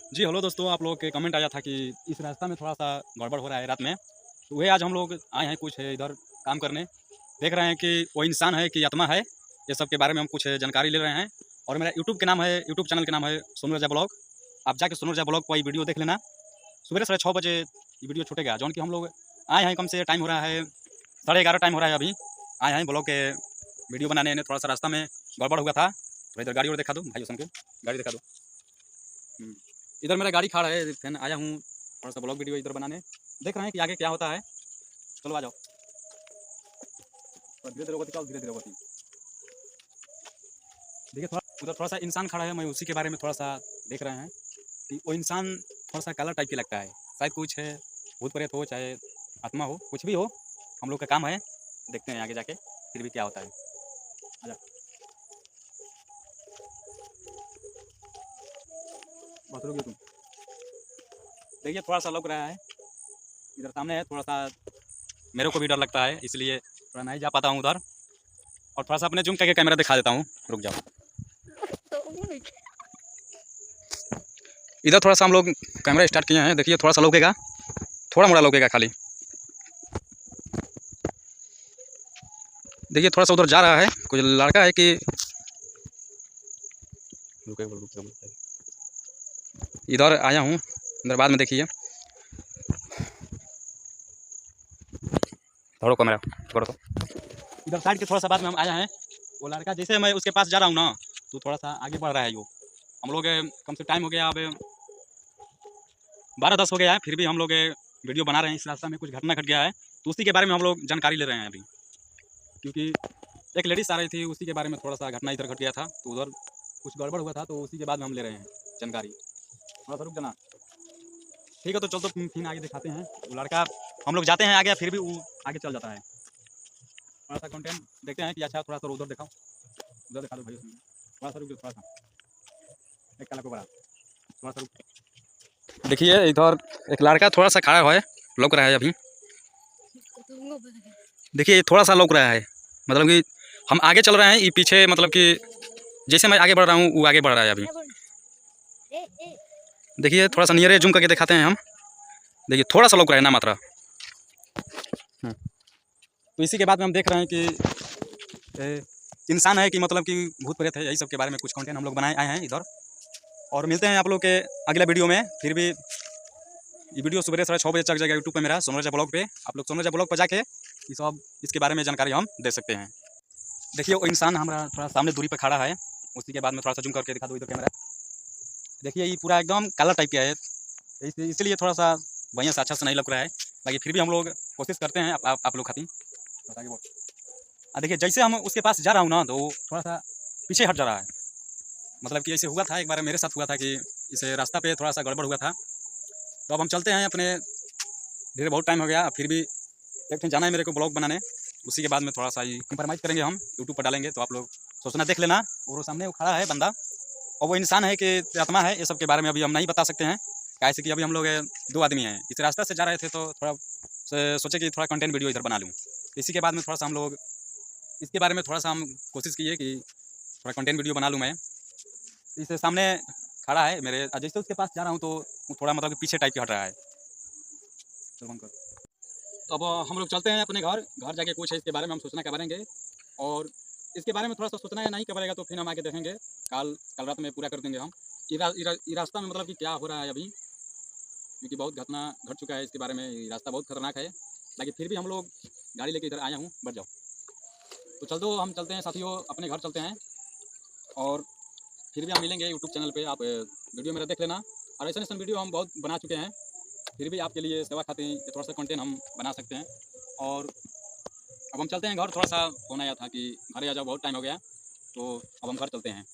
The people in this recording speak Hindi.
जी हेलो दोस्तों, आप लोगों के कमेंट आया था कि इस रास्ता में थोड़ा सा गड़बड़ हो रहा है रात में। तो वही आज हम लोग आए हैं कुछ इधर काम करने। देख रहे हैं कि वो इंसान है कि आत्मा है, ये सब के बारे में हम कुछ जानकारी ले रहे हैं। और मेरा यूट्यूब के नाम है, यूट्यूब चैनल के नाम है सोनू राजा ब्लॉग। आप जाके सोनू राजा ब्लॉग को ये वीडियो देख लेना। सुबह 6:30 बजे ये वीडियो छूटेगा। जौन कि हम लोग आए हैं, कम से टाइम हो रहा है 11:30 टाइम हो रहा है अभी। आए हैं ब्लॉग के वीडियो बनाने। थोड़ा सा रास्ता में गड़बड़ हुआ था। थोड़ा इधर गाड़ी और दिखा दो भाई, के गाड़ी दिखा दो। इधर मेरा गाड़ी खड़ा है, फिर आया हूँ थोड़ा सा ब्लॉग वीडियो इधर बनाने। देख रहे हैं कि आगे क्या होता है। चलो आ जाओ, धीरे धीरे होती, धीरे धीरे होती। देखिए थोड़ा उधर थोड़ा सा इंसान खड़ा है, मैं उसी के बारे में थोड़ा सा देख रहे हैं कि वो इंसान थोड़ा सा काला टाइप की लगता है। शायद कुछ है, भूत प्रेत हो चाहे आत्मा हो, कुछ भी हो, हम लोग का काम है। देखते हैं आगे जाके फिर भी क्या होता है। आ जाओ, बस रुकिए तुम। देखिए थोड़ा सा लग रहा है, इधर सामने है। थोड़ा सा मेरे को भी डर लगता है, इसलिए थोड़ा नहीं जा पाता हूँ उधर। और थोड़ा सा अपने जूम करके कैमरा दिखा देता हूँ, रुक जाओ। इधर थोड़ा सा हम लोग कैमरा स्टार्ट किए हैं। देखिए थोड़ा सा लौकेगा, थोड़ा मोड़ा लौकेगा खाली। देखिए थोड़ा सा उधर जा रहा है, कुछ लड़का है कि इधर आया हूँ। इधर बाद में देखिए, थोड़ा कैमरा छोड़ो तो। इधर साइड के थोड़ा सा बाद में हम आया है। वो लड़का जैसे मैं उसके पास जा रहा हूँ ना, तो थोड़ा सा आगे बढ़ रहा है। वो हम लोग कम से टाइम हो गया अब 12:10 हो गया है, फिर भी हम लोग वीडियो बना रहे हैं। इस रास्ता में कुछ घटना घट गया है, तो उसी के बारे में हम लोग जानकारी ले रहे हैं अभी। क्योंकि एक लेडीज आ रही थी, उसी के बारे में थोड़ा सा घटना इधर घट गया था, तो उधर कुछ गड़बड़ हुआ था, तो उसी के बाद में हम ले रहे हैं जानकारी। थोड़ा सा रुक जाना, ठीक है। तो चल, तो फिर आगे दिखाते हैं। वो लड़का, हम लोग जाते हैं आगे, फिर भी वो आगे चल जाता है। थोड़ा सा कंटेंट देखते हैं कि अच्छा। थोड़ा सा उधर दिखाओ, उधर दिखा दो भाई। थोड़ा सा रुक, थोड़ा सा एक काला को बड़ा, थोड़ा सा रुक। देखिए इधर एक लड़का थोड़ा सा खड़ा हुआ है, लौक रहा है अभी। देखिए थोड़ा सा लौक रहा है, मतलब कि हम आगे चल रहे हैं, ये पीछे, मतलब कि जैसे मैं आगे बढ़ रहा हूँ वो आगे बढ़ रहा है अभी। देखिए थोड़ा सा नियर जूम करके दिखाते हैं हम। देखिए थोड़ा सा लौक रहा है ना मात्रा। तो इसी के बाद में हम देख रहे हैं कि इंसान है कि मतलब कि भूत प्रेत है, यही सब के बारे में कुछ कंटेंट हम लोग बनाए आए हैं इधर। और मिलते हैं आप लोग के अगले वीडियो में। फिर भी ये वीडियो सुबह 6:30 चल जाएगा यूट्यूब पे, मेरा सोनू राजा ब्लॉग पे। आप लोग सोनू राजा ब्लॉग पर जाके ये सब इसके बारे में जानकारी हम दे सकते हैं। देखिए वो इंसान हमारा थोड़ा सामने दूरी पर खड़ा है, उसी के बाद में थोड़ा सा जूम करके दिखा दो इधर कैमरा। देखिए ये पूरा एकदम काला टाइप का है, इसीलिए थोड़ा सा बढ़िया से अच्छा से नहीं लग रहा है। बाकी फिर भी हम लोग कोशिश करते हैं आप लोग खातिर। देखिए जैसे हम उसके पास जा रहा हूँ ना, तो थोड़ा सा पीछे हट जा रहा है। मतलब कि ऐसे हुआ था एक बार, मेरे साथ हुआ था कि इसे रास्ता पे थोड़ा सा गड़बड़ हुआ था। तो अब हम चलते हैं अपने, धीरे बहुत टाइम हो गया, फिर भी एक दिन जाना है मेरे को ब्लॉग बनाने। उसी के बाद में थोड़ा सा ही कंप्रोमाइज़ करेंगे, हम यूट्यूब पर डालेंगे। तो आप लोग सोचना, देख लेना। और वो सामने वो खड़ा है बंदा, और वो इंसान है कि आत्मा है, ये सब के बारे में अभी हम नहीं बता सकते हैं। कैसे कि अभी हम लोग 2 आदमी हैं, इस रास्ते से जा रहे थे, तो थोड़ा सोचे कि थोड़ा कंटेंट वीडियो इधर बना लूँ। इसी के बाद में थोड़ा सा हम लोग इसके बारे में थोड़ा सा हम कोशिश किए कि थोड़ा कंटेंट वीडियो बना लूँ मैं। इससे सामने खड़ा है मेरे, जैसे उसके पास जा रहा हूँ तो वो थोड़ा मतलब कि पीछे टाइप की हट रहा है। तो अब हम लोग चलते हैं अपने घर जाके कुछ है इसके बारे में हम सूचना करेंगे। और इसके बारे में थोड़ा सा सोचना है, नहीं करेगा तो फिर हम आगे देखेंगे। कल रात में पूरा कर देंगे हम। ये रास्ता में मतलब कि क्या हो रहा है अभी, क्योंकि बहुत घटना घट चुका है इसके बारे में। ये रास्ता बहुत खतरनाक है, लेकिन फिर भी हम लोग गाड़ी लेके इधर आया हूँ। बढ़ जाओ, तो चल दो, हम चलते हैं साथियों, अपने घर चलते हैं। और फिर भी हम मिलेंगे यूट्यूब चैनल पे, आप वीडियो मेरा देख लेना। और ऐसे वीडियो हम बहुत बना चुके हैं, फिर भी आपके लिए सेवा खातिर थोड़ा सा कंटेंट हम बना सकते हैं। और अब हम चलते हैं घर। थोड़ा सा फोन आया था कि घर आ जाओ, बहुत टाइम हो गया, तो अब हम घर चलते हैं।